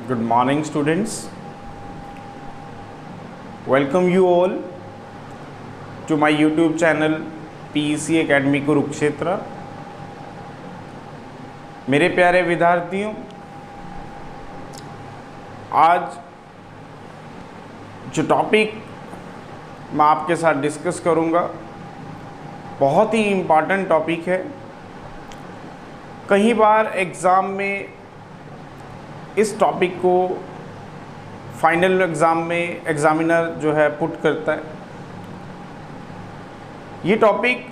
Good morning, students. Welcome you all to my YouTube channel PEC Academy Kurukshetra. मेरे प्यारे विद्यार्थियों, आज जो टॉपिक मैं आपके साथ डिस्कस करूंगा बहुत ही इम्पॉर्टेंट टॉपिक है। कई बार एग्ज़ाम में इस टॉपिक को फाइनल एग्ज़ाम में एग्ज़ामिनर जो है पुट करता है। ये टॉपिक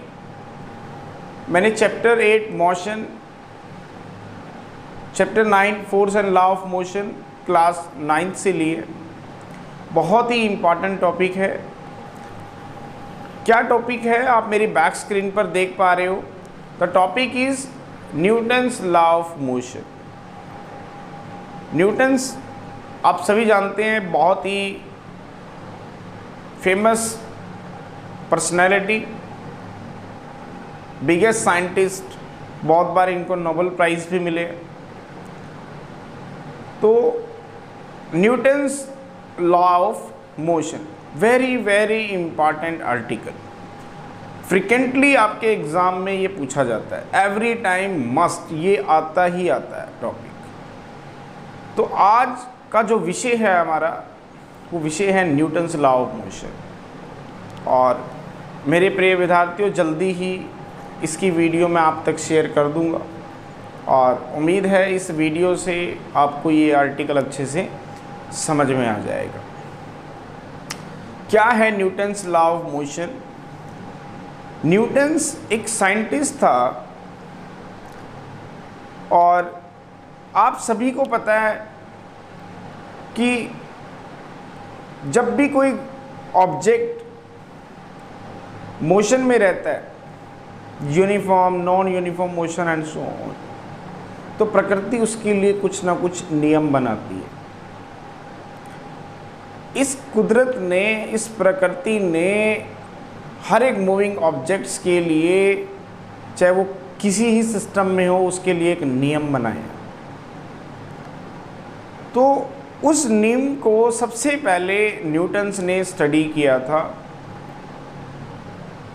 मैंने chapter 8 motion, chapter 9 force and law of motion class 9 से लिए। बहुत ही इम्पॉर्टेंट टॉपिक है। क्या टॉपिक है आप मेरी बैक स्क्रीन पर देख पा रहे हो। The topic is Newton's law of motion. Newton's आप सभी जानते हैं, बहुत ही फेमस पर्सनैलिटी, बिगेस्ट साइंटिस्ट, बहुत बार इनको नोबेल प्राइज़ भी मिले। तो Newton's law of motion very very important article. Frequently आपके एग्ज़ाम में ये पूछा जाता है, एवरी टाइम मस्ट, ये आता ही आता है टॉपिक। तो आज का जो विषय है हमारा, वो विषय है न्यूटन्स लॉ ऑफ मोशन। और मेरे प्रिय विद्यार्थियों, जल्दी ही इसकी वीडियो मैं आप तक शेयर कर दूंगा और उम्मीद है इस वीडियो से आपको ये आर्टिकल अच्छे से समझ में आ जाएगा। क्या है Newton's law of motion? Newton's एक साइंटिस्ट था और आप सभी को पता है कि जब भी कोई ऑब्जेक्ट मोशन में रहता है, uniform, non uniform motion and so on, तो प्रकृति उसके लिए कुछ ना कुछ नियम बनाती है। इस कुदरत ने, इस प्रकृति ने हर एक मूविंग ऑब्जेक्ट्स के लिए, चाहे वो किसी ही सिस्टम में हो, उसके लिए एक नियम बनाया। तो उस नियम को सबसे पहले न्यूटन्स ने स्टडी किया था।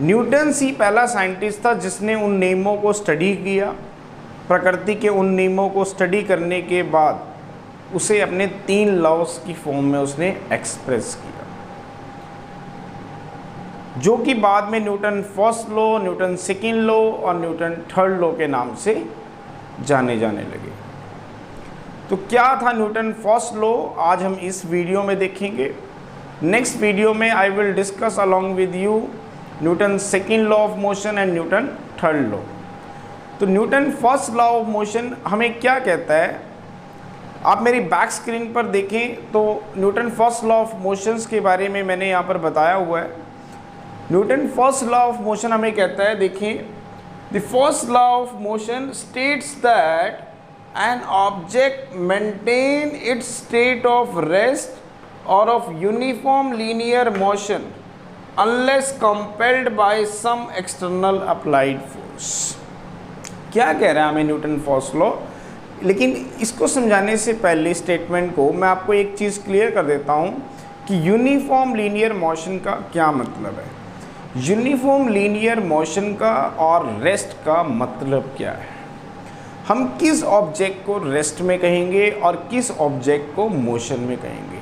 न्यूटन्स ही पहला साइंटिस्ट था जिसने उन नियमों को स्टडी किया। प्रकृति के उन नियमों को स्टडी करने के बाद उसे अपने 3 लॉस की फॉर्म में उसने एक्सप्रेस किया, जो कि बाद में Newton first law, Newton second law और न्यूटन थर्ड लॉ के नाम से जाने लगे। तो क्या था न्यूटन फर्स्ट लॉ, आज हम इस वीडियो में देखेंगे। नेक्स्ट वीडियो में I will discuss along with you Newton second law of motion and Newton third law. तो Newton first law of motion हमें क्या कहता है, आप मेरी बैक स्क्रीन पर देखें तो Newton first law of motions के बारे में मैंने यहाँ पर बताया हुआ है। Newton first law of motion हमें कहता है, देखिए, the first law of motion states that an object maintain its state of rest or of uniform linear motion unless compelled by some external applied force। क्या कह रहा है हमें Newton first law? लेकिन इसको समझाने से पहले स्टेटमेंट को मैं आपको एक चीज़ क्लियर कर देता हूँ कि यूनिफॉर्म लीनियर मोशन का क्या मतलब है। यूनिफॉर्म लीनियर मोशन का और रेस्ट का मतलब क्या है? हम किस ऑब्जेक्ट को रेस्ट में कहेंगे और किस ऑब्जेक्ट को मोशन में कहेंगे।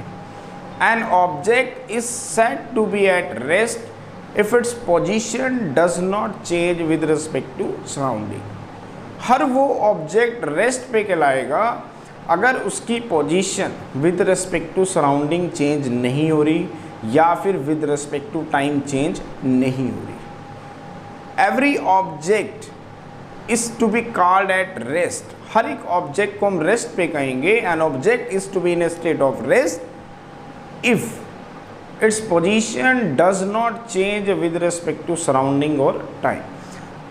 An object is said to be at rest if its position does not change with respect to surrounding. हर वो ऑब्जेक्ट रेस्ट पे कहलाएगा अगर उसकी position with respect to surrounding change नहीं हो रही या फिर with respect to time change नहीं हो रही। Every object is to be called at rest। हर एक ऑब्जेक्ट को हम रेस्ट पे कहेंगे। An object is to be in a state of rest if its position does not change with respect to surrounding और टाइम।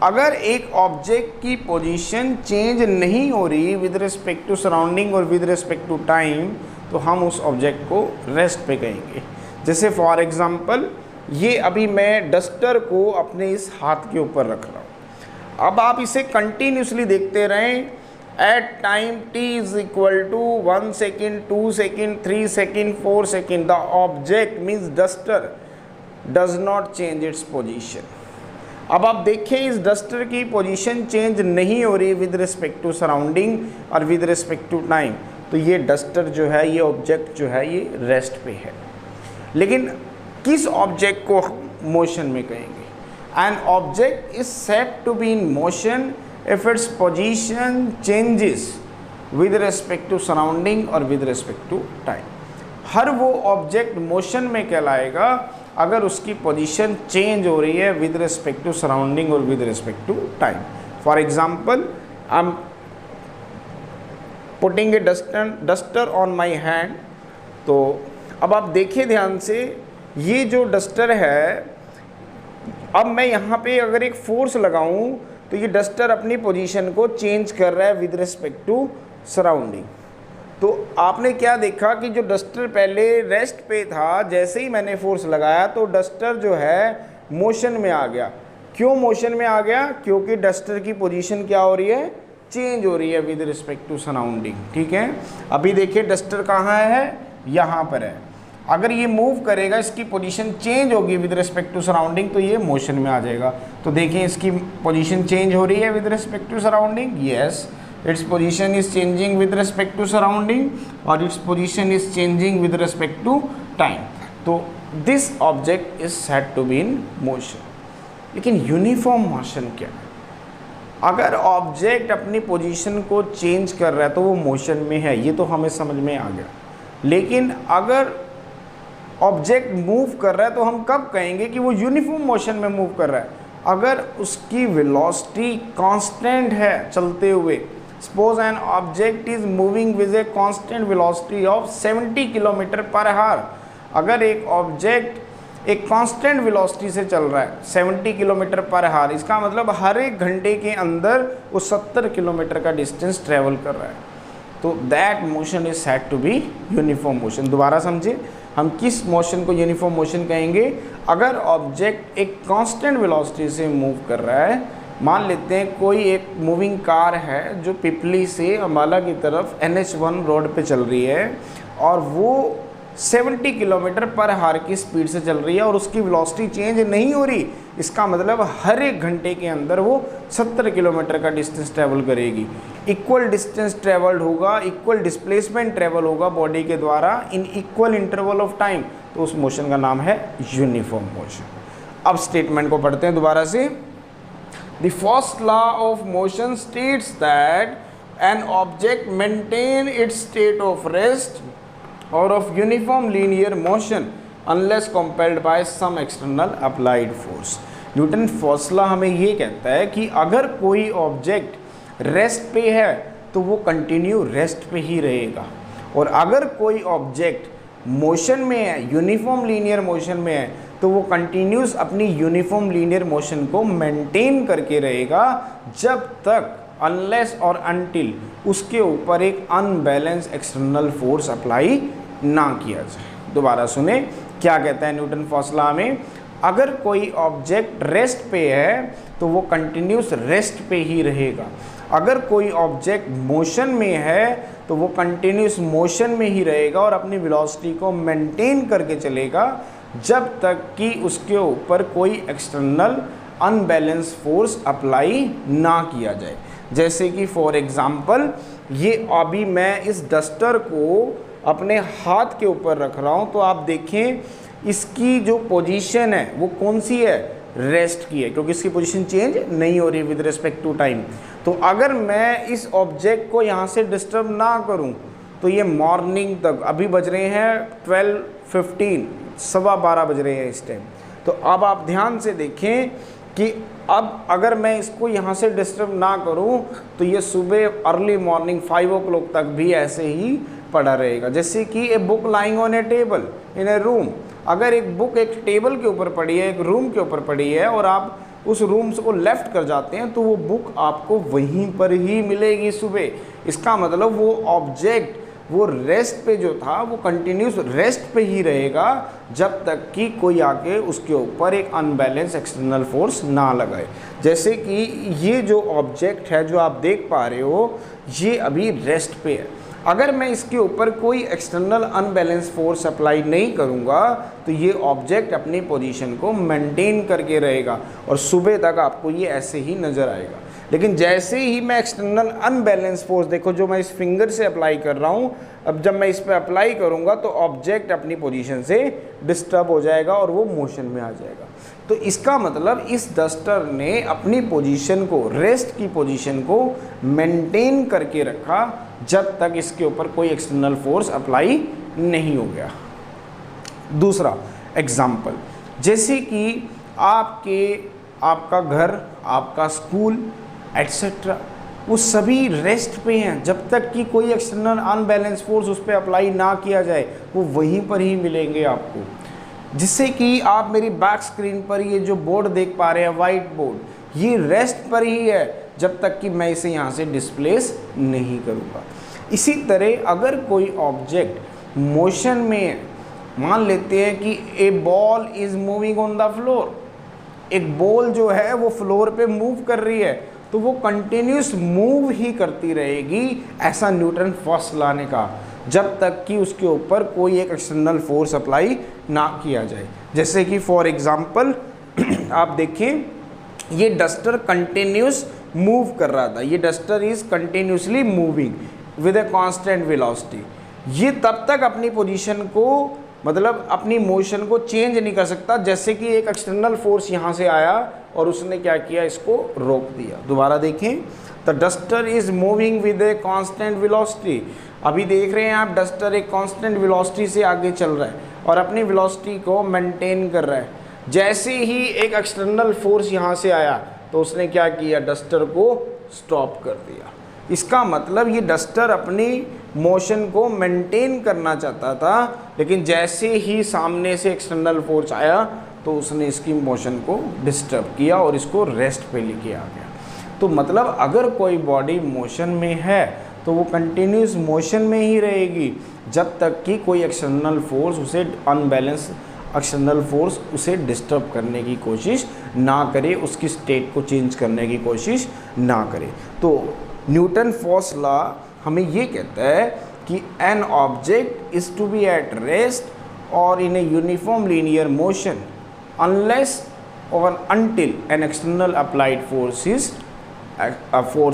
अगर एक object की पोजीशन चेंज नहीं हो रही विद रिस्पेक्ट टू सराउंडिंग और विद रिस्पेक्ट टू टाइम, तो हम उस ऑब्जेक्ट को रेस्ट पे कहेंगे। जैसे फॉर एग्जांपल, ये अभी मैं डस्टर को अपने इस हाथ के ऊपर रख रहा हूँ। अब आप इसे कंटिन्यूसली देखते रहें at time t is equal to 1 second, 2 second, 3 second, 4 second, the object means duster does not change its position. अब आप देखें इस डस्टर की पोजीशन चेंज नहीं हो रही विद रिस्पेक्ट टू सराउंडिंग और विद रिस्पेक्ट टू टाइम, तो ये डस्टर जो है, ये ऑब्जेक्ट जो है, ये रेस्ट पे है। लेकिन किस ऑब्जेक्ट को मोशन में कहेंगे? An object is said to be in motion if its position changes with respect to surrounding और with respect to time। हर वो ऑब्जेक्ट मोशन में कहलाएगा अगर उसकी पोजीशन चेंज हो रही है विद रिस्पेक्ट टू सराउंडिंग और with respect to time. For example, I am putting a duster on my hand. तो अब आप देखिए ध्यान से, ये जो डस्टर है, अब मैं यहाँ पे अगर एक फोर्स लगाऊं तो ये डस्टर अपनी पोजीशन को चेंज कर रहा है विद रिस्पेक्ट टू सराउंडिंग। तो आपने क्या देखा कि जो डस्टर पहले रेस्ट पे था, जैसे ही मैंने फोर्स लगाया तो डस्टर जो है मोशन में आ गया। क्यों मोशन में आ गया? क्योंकि डस्टर की पोजीशन क्या हो रही है? चेंज हो रही है विद रिस्पेक्ट टू सराउंडिंग। ठीक है, अभी देखिए डस्टर कहाँ है? यहाँ पर है। अगर ये मूव करेगा, इसकी पोजीशन चेंज होगी विद रिस्पेक्ट टू सराउंडिंग, तो ये मोशन में आ जाएगा। तो देखिए इसकी पोजीशन चेंज हो रही है with respect to surrounding, yes, its position is changing with respect to surrounding और its position is changing with respect to time. तो this object is said to be in motion. लेकिन uniform motion क्या है? अगर object अपनी position को change कर रहा है तो वो मोशन में है, ये तो हमें समझ में आ गया। लेकिन अगर ऑब्जेक्ट मूव कर रहा है तो हम कब कहेंगे कि वो यूनिफॉर्म मोशन में मूव कर रहा है? अगर उसकी वेलोसिटी कांस्टेंट है चलते हुए। Suppose N object is moving with a constant velocity of 70 kilometre per hour. अगर एक ऑब्जेक्ट एक कांस्टेंट वेलोसिटी से चल रहा है 70 किलोमीटर पर आवर, इसका मतलब हर एक घंटे के अंदर वो 70 किलोमीटर का डिस्टेंस ट्रेवल कर रहा है, तो that motion is said to be uniform motion. दोबारा समझे, हम किस मोशन को यूनिफॉर्म मोशन कहेंगे? अगर ऑब्जेक्ट एक कांस्टेंट वेलोसिटी से मूव कर रहा है। मान लेते हैं कोई एक मूविंग कार है जो पिपली से अम्बाला की तरफ NH1 रोड पे चल रही है और वो 70 किलोमीटर पर आवर की स्पीड से चल रही है और उसकी वेलोसिटी चेंज नहीं हो रही। इसका मतलब हर एक घंटे के अंदर वो 70 किलोमीटर का डिस्टेंस ट्रैवल करेगी। इक्वल डिस्टेंस ट्रैवल्ड होगा, इक्वल डिस्प्लेसमेंट ट्रैवल होगा बॉडी के द्वारा in equal interval of time, तो उस मोशन का नाम है यूनिफॉर्म मोशन। अब स्टेटमेंट को पढ़ते हैं दोबारा से। The first law of motion states that an object maintain its state of rest or of uniform linear motion unless compelled by some external applied force। Newton formula हमें ये कहता है कि अगर कोई ऑब्जेक्ट रेस्ट पे है तो वो कंटिन्यू रेस्ट पे ही रहेगा, और अगर कोई ऑब्जेक्ट मोशन में है, यूनिफॉर्म लीनियर मोशन में है, तो वो कंटिन्यूस अपनी यूनिफॉर्म लीनियर मोशन को मेंटेन करके रहेगा जब तक अनलेस और अनटिल उसके ऊपर एक अनबैलेंस एक्सटर्नल फोर्स अप्लाई ना किया जाए। दोबारा सुने क्या कहता है न्यूटन फॉर्मूला में। अगर कोई ऑब्जेक्ट रेस्ट पे है तो वो कंटिन्यूस रेस्ट पे ही रहेगा। अगर कोई ऑब्जेक्ट मोशन में है तो वो कंटिन्यूस मोशन में ही रहेगा और अपनी वेलोसिटी को मेंटेन करके चलेगा जब तक कि उसके ऊपर कोई एक्सटर्नल अनबैलेंस फोर्स अप्लाई ना किया जाए। जैसे कि फॉर एग्जांपल, ये अभी मैं इस डस्टर को अपने हाथ के ऊपर रख रहा हूँ, तो आप देखें इसकी जो पोजीशन है वो कौन सी है? रेस्ट की है, क्योंकि इसकी पोजीशन चेंज नहीं हो रही विद रिस्पेक्ट टू टाइम। तो अगर मैं इस ऑब्जेक्ट को यहाँ से डिस्टर्ब ना करूँ तो ये मॉर्निंग तक, अभी बज रहे हैं 12:15, 12:15 बज रहे हैं इस टाइम। तो अब आप ध्यान से देखें कि अब अगर मैं इसको यहाँ से डिस्टर्ब ना करूँ तो ये सुबह अर्ली मॉर्निंग 5 o'clock तक भी ऐसे ही पड़ा रहेगा। जैसे कि a book lying on A table in A room. अगर एक बुक एक टेबल के ऊपर पड़ी है, एक रूम के ऊपर पड़ी है, और आप उस रूम को लेफ़्ट कर जाते हैं तो वो बुक आपको वहीं पर ही मिलेगी सुबह। इसका मतलब वो ऑब्जेक्ट वो रेस्ट पे जो था वो कंटिन्यूस रेस्ट पे ही रहेगा जब तक कि कोई आके उसके ऊपर एक अनबैलेंस एक्सटर्नल फोर्स ना लगाए। जैसे कि ये जो ऑब्जेक्ट है जो आप देख पा रहे हो, ये अभी रेस्ट पे है। अगर मैं इसके ऊपर कोई एक्सटर्नल अनबैलेंस फोर्स अप्लाई नहीं करूँगा तो ये ऑब्जेक्ट अपनी पोजीशन को मेंटेन करके रहेगा और सुबह तक आपको ये ऐसे ही नज़र आएगा। लेकिन जैसे ही मैं एक्सटर्नल अनबैलेंस फोर्स, देखो जो मैं इस फिंगर से अप्लाई कर रहा हूँ, अब जब मैं इस पर अप्लाई करूँगा तो ऑब्जेक्ट अपनी पोजीशन से डिस्टर्ब हो जाएगा और वो मोशन में आ जाएगा। तो इसका मतलब इस डस्टर ने अपनी पोजीशन को, रेस्ट की पोजीशन को मेंटेन करके रखा जब तक इसके ऊपर कोई एक्सटर्नल फोर्स अप्लाई नहीं हो गया। दूसरा एग्जाम्पल, जैसे कि आपका घर, आपका स्कूल एट्सेट्रा, वो सभी रेस्ट पे हैं जब तक कि कोई एक्सटर्नल अनबैलेंस फोर्स उस पर अप्लाई ना किया जाए, वो वहीं पर ही मिलेंगे आपको। जिससे कि आप मेरी बैक स्क्रीन पर ये जो बोर्ड देख पा रहे हैं, वाइट बोर्ड, ये रेस्ट पर ही है जब तक कि मैं इसे यहाँ से डिस्प्लेस नहीं करूँगा। इसी तरह अगर कोई ऑब्जेक्ट मोशन में, मान लेते हैं कि a ball is moving on the floor, एक बॉल जो है वो फ्लोर पे मूव कर रही है, तो वो कंटिन्यूस मूव ही करती रहेगी, ऐसा न्यूटन फर्स्ट लॉ ने कहा, जब तक कि उसके ऊपर कोई एक एक्सटर्नल फोर्स अप्लाई ना किया जाए। जैसे कि फॉर एग्जांपल आप देखिए, ये डस्टर कंटिन्यूस मूव कर रहा था, ये duster is continuously moving with a constant velocity. ये तब तक अपनी पोजीशन को, मतलब अपनी मोशन को चेंज नहीं कर सकता जैसे कि एक एक्सटर्नल फोर्स यहाँ से आया और उसने क्या किया, इसको रोक दिया। दोबारा देखें, the duster is moving with a constant velocity. अभी देख रहे हैं आप, डस्टर एक कांस्टेंट वेलोसिटी से आगे चल रहा है और अपनी वेलोसिटी को मेंटेन कर रहा है। जैसे ही एक एक्सटर्नल फोर्स यहाँ से आया तो उसने क्या किया, डस्टर को स्टॉप कर दिया। इसका मतलब ये डस्टर अपनी मोशन को मेंटेन करना चाहता था, लेकिन जैसे ही सामने से एक्सटर्नल फोर्स आया तो उसने इसकी मोशन को डिस्टर्ब किया और इसको रेस्ट पे लेके आ गया। तो मतलब अगर कोई बॉडी मोशन में है तो वो कंटिन्यूस मोशन में ही रहेगी जब तक कि कोई एक्सटर्नल फोर्स उसे, अनबैलेंस एक्सटर्नल फोर्स उसे डिस्टर्ब करने की कोशिश ना करे, उसकी स्टेट को चेंज करने की कोशिश ना करे। तो न्यूटन फर्स्ट लॉ हमें ये कहता है कि an object is to be at rest और in a uniform linear motion unless और until an external applied force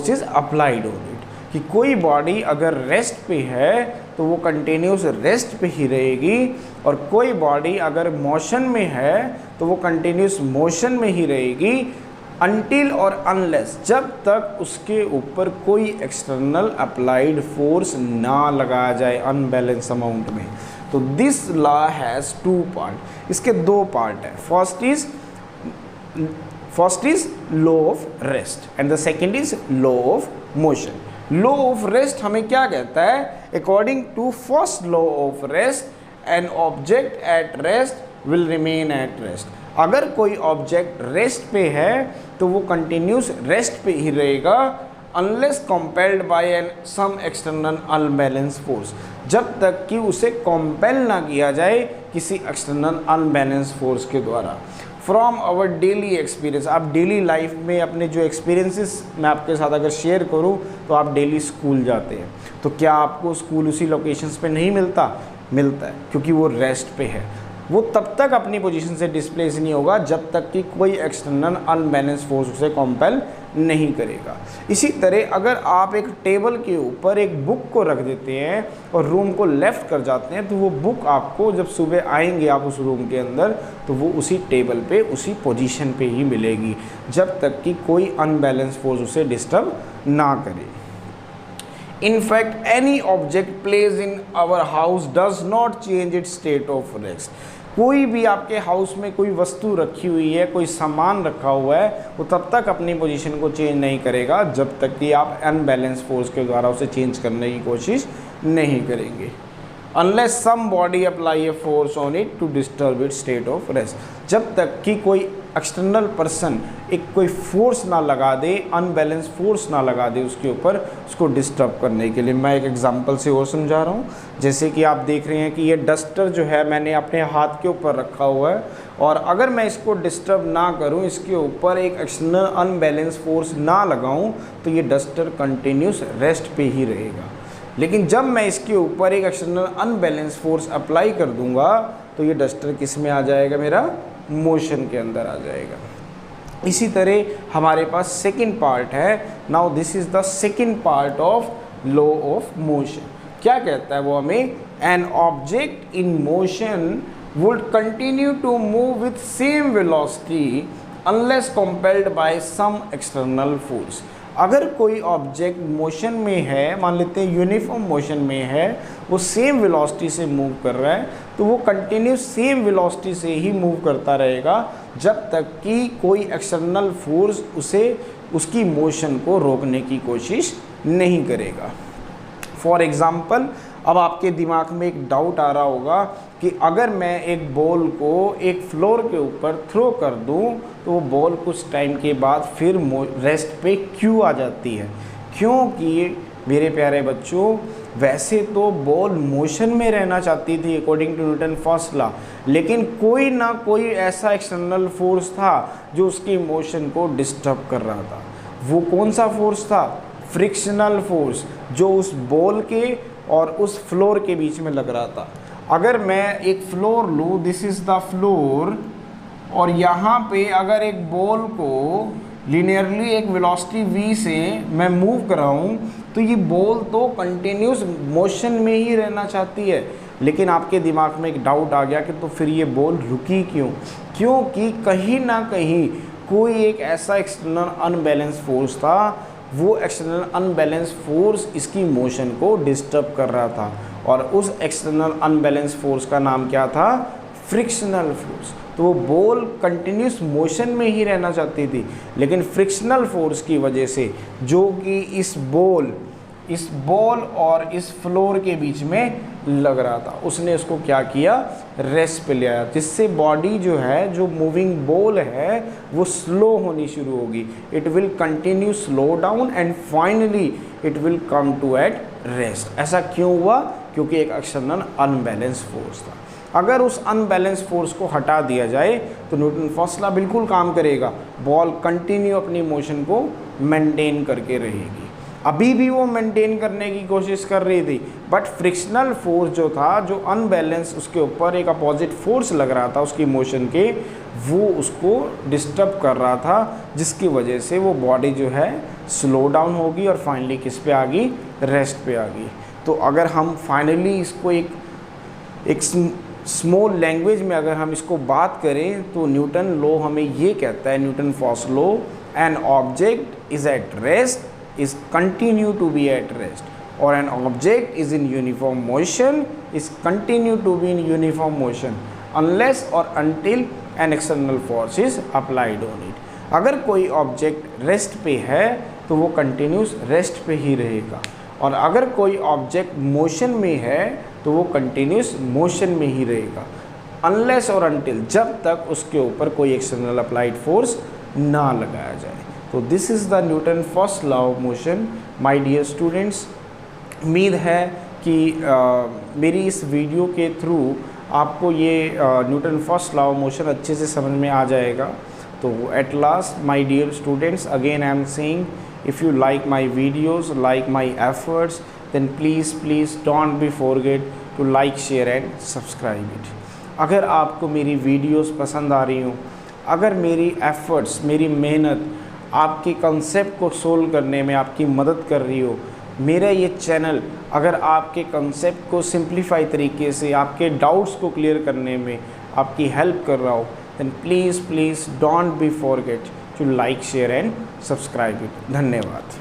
is applied on it. कि कोई बॉडी अगर रेस्ट पे है तो वो कंटिन्यूस रेस्ट पे ही रहेगी, और कोई बॉडी अगर मोशन में है तो वो कंटिन्यूस मोशन में ही रहेगी अनटिल और अनलेस, जब तक उसके ऊपर कोई एक्सटर्नल अप्लाइड फोर्स ना लगाया जाए अनबैलेंस अमाउंट में। तो this law has two part, इसके दो पार्ट है। First is law of rest and the second is law of motion. Law of rest हमें क्या कहता है, according to first law of rest an object at rest will remain at rest. अगर कोई object rest पे है तो वो कंटिन्यूस रेस्ट पे ही रहेगा unless compelled by an some external unbalance force, जब तक कि उसे कंपेल ना किया जाए किसी एक्सटर्नल अनबैलेंस फोर्स के द्वारा। फ्रॉम आवर डेली एक्सपीरियंस, आप डेली लाइफ में अपने जो एक्सपीरियंसेस मैं आपके साथ अगर शेयर करूं, तो आप डेली स्कूल जाते हैं, तो क्या आपको स्कूल उसी लोकेशंस पे नहीं मिलता है, क्योंकि वो रेस्ट पे है। वो तब तक अपनी पोजीशन से डिस्प्लेस नहीं होगा जब तक कि कोई एक्सटर्नल अनबैलेंस फोर्स उसे कंपेल नहीं करेगा। इसी तरह अगर आप एक टेबल के ऊपर एक बुक को रख देते हैं और रूम को लेफ़्ट कर जाते हैं, तो वो बुक आपको जब सुबह आएंगे आप उस रूम के अंदर, तो वो उसी टेबल पे उसी पोजीशन पे ही मिलेगी जब तक कि कोई अनबैलेंस फोर्स उसे डिस्टर्ब ना करे। In fact, any object placed in our house does not change its state of rest. कोई भी आपके हाउस में कोई वस्तु रखी हुई है, कोई सामान रखा हुआ है, वो तब तक अपनी पोजीशन को चेंज नहीं करेगा जब तक कि आप अनबैलेंस फोर्स के द्वारा उसे चेंज करने की कोशिश नहीं करेंगे। Unless some body apply a force on it to disturb it state of rest, जब तक कि कोई एक्सटर्नल पर्सन एक कोई फोर्स ना लगा दे, अनबैलेंस फोर्स ना लगा दे उसके ऊपर, उसको डिस्टर्ब करने के लिए। मैं एक एग्जांपल से और समझा रहा हूँ। जैसे कि आप देख रहे हैं कि ये डस्टर जो है मैंने अपने हाथ के ऊपर रखा हुआ है, और अगर मैं इसको डिस्टर्ब ना करूँ, इसके ऊपर एक एक्सटर्नल अनबैलेंस फोर्स ना लगाऊँ, तो ये डस्टर कंटिन्यूस रेस्ट पे ही रहेगा। लेकिन जब मैं इसके ऊपर एक एक्सटर्नल अनबैलेंस फोर्स अप्लाई कर दूंगा, तो ये डस्टर किस में आ जाएगा, मेरा मोशन के अंदर आ जाएगा। इसी तरह हमारे पास सेकंड पार्ट है। Now this is the second part of law of motion. क्या कहता है वो हमें, an object in motion would continue to move with same velocity unless compelled by some external force. अगर कोई ऑब्जेक्ट मोशन में है, मान लेते हैं यूनिफॉर्म मोशन में है, वो सेम वेलोसिटी से मूव कर रहा है, तो वो कंटिन्यूस सेम वेलोसिटी से ही मूव करता रहेगा जब तक कि कोई एक्सटर्नल फोर्स उसे उसकी मोशन को रोकने की कोशिश नहीं करेगा। फॉर एग्ज़ाम्पल, अब आपके दिमाग में एक डाउट आ रहा होगा कि अगर मैं एक बॉल को एक फ्लोर के ऊपर थ्रो कर दूं, तो वो बॉल कुछ टाइम के बाद फिर रेस्ट पे क्यों आ जाती है। क्योंकि मेरे प्यारे बच्चों, वैसे तो बॉल मोशन में रहना चाहती थी according to Newton first law, लेकिन कोई ना कोई ऐसा एक्सटर्नल फोर्स था जो उसकी मोशन को डिस्टर्ब कर रहा था। वो कौन सा फोर्स था? फ्रिक्शनल फोर्स, जो उस बॉल के और उस फ्लोर के बीच में लग रहा था। अगर मैं एक फ्लोर लूँ, दिस इज़ द फ्लोर, और यहाँ पे अगर एक बॉल को लीनियरली एक वेलोसिटी v से मैं मूव कराऊँ, तो ये बॉल तो कंटिन्यूस मोशन में ही रहना चाहती है। लेकिन आपके दिमाग में एक डाउट आ गया कि तो फिर ये बॉल रुकी क्यों? क्योंकि कहीं ना कहीं कोई एक ऐसा एक्सटर्नल अनबैलेंस फोर्स था, वो एक्सटर्नल अनबैलेंस फोर्स इसकी मोशन को डिस्टर्ब कर रहा था, और उस एक्सटर्नल अनबैलेंस फोर्स का नाम क्या था? Frictional force. तो वो बॉल कंटिन्यूस मोशन में ही रहना चाहती थी, लेकिन फ्रिक्शनल फोर्स की वजह से, जो कि इस बॉल और इस फ्लोर के बीच में लग रहा था, उसने इसको क्या किया? रेस्ट पे ले आया, जिससे बॉडी जो है, जो मूविंग बॉल है, वो स्लो होनी शुरू होगी। It will continue slow down and finally it will come to at rest. ऐसा क्यों हुआ? क्योंकि एक एक्सटर्नल अनबैलेंस फोर्स था। अगर उस अनबैलेंस फोर्स को हटा दिया जाए तो न्यूटन फर्स्ट लॉ बिल्कुल काम करेगा, बॉल कंटिन्यू अपनी मोशन को मेंटेन करके रहेगी। अभी भी वो मेंटेन करने की कोशिश कर रही थी, बट फ्रिक्शनल फोर्स जो था, जो अनबैलेंस उसके ऊपर एक अपोजिट फोर्स लग रहा था उसकी मोशन के, वो उसको डिस्टर्ब कर रहा था, जिसकी वजह से वो बॉडी जो है स्लो डाउन होगी और फाइनली किस पे आ गई? रेस्ट पे आ गई। तो अगर हम फाइनली इसको एक स्मॉल लैंग्वेज में अगर हम इसको बात करें, तो न्यूटन लॉ हमें ये कहता है, Newton first law, N object is at rest is continue to be at rest, or an object is in uniform motion is continue to be in uniform motion unless or until an external force is applied on it. अगर कोई object rest पे है तो वो continuous rest पे ही रहेगा, और अगर कोई ऑब्जेक्ट मोशन में है तो वो कंटिन्यूस मोशन में ही रहेगा, अनलेस और अनटिल, जब तक उसके ऊपर कोई एक्सटर्नल अप्लाइड फोर्स ना लगाया जाए। तो this is the Newton first law of motion. My dear students, उम्मीद है कि मेरी इस वीडियो के थ्रू आपको ये Newton first law of motion अच्छे से समझ में आ जाएगा। तो at last my dear students, again I am saying, if you like my videos, like my efforts, then please don't be forget to like, share and subscribe it. अगर आपको मेरी वीडियोस पसंद आ रही हों, अगर मेरी एफर्ट्स, मेरी मेहनत आपके कंसेप्ट को सोल्व करने में आपकी मदद कर रही हो, मेरा ये चैनल अगर आपके कंसेप्ट को सिंप्लीफाई तरीके से, आपके डाउट्स को क्लियर करने में आपकी हेल्प कर रहा हो, then please don't be forget to like, share and subscribe it. धन्यवाद।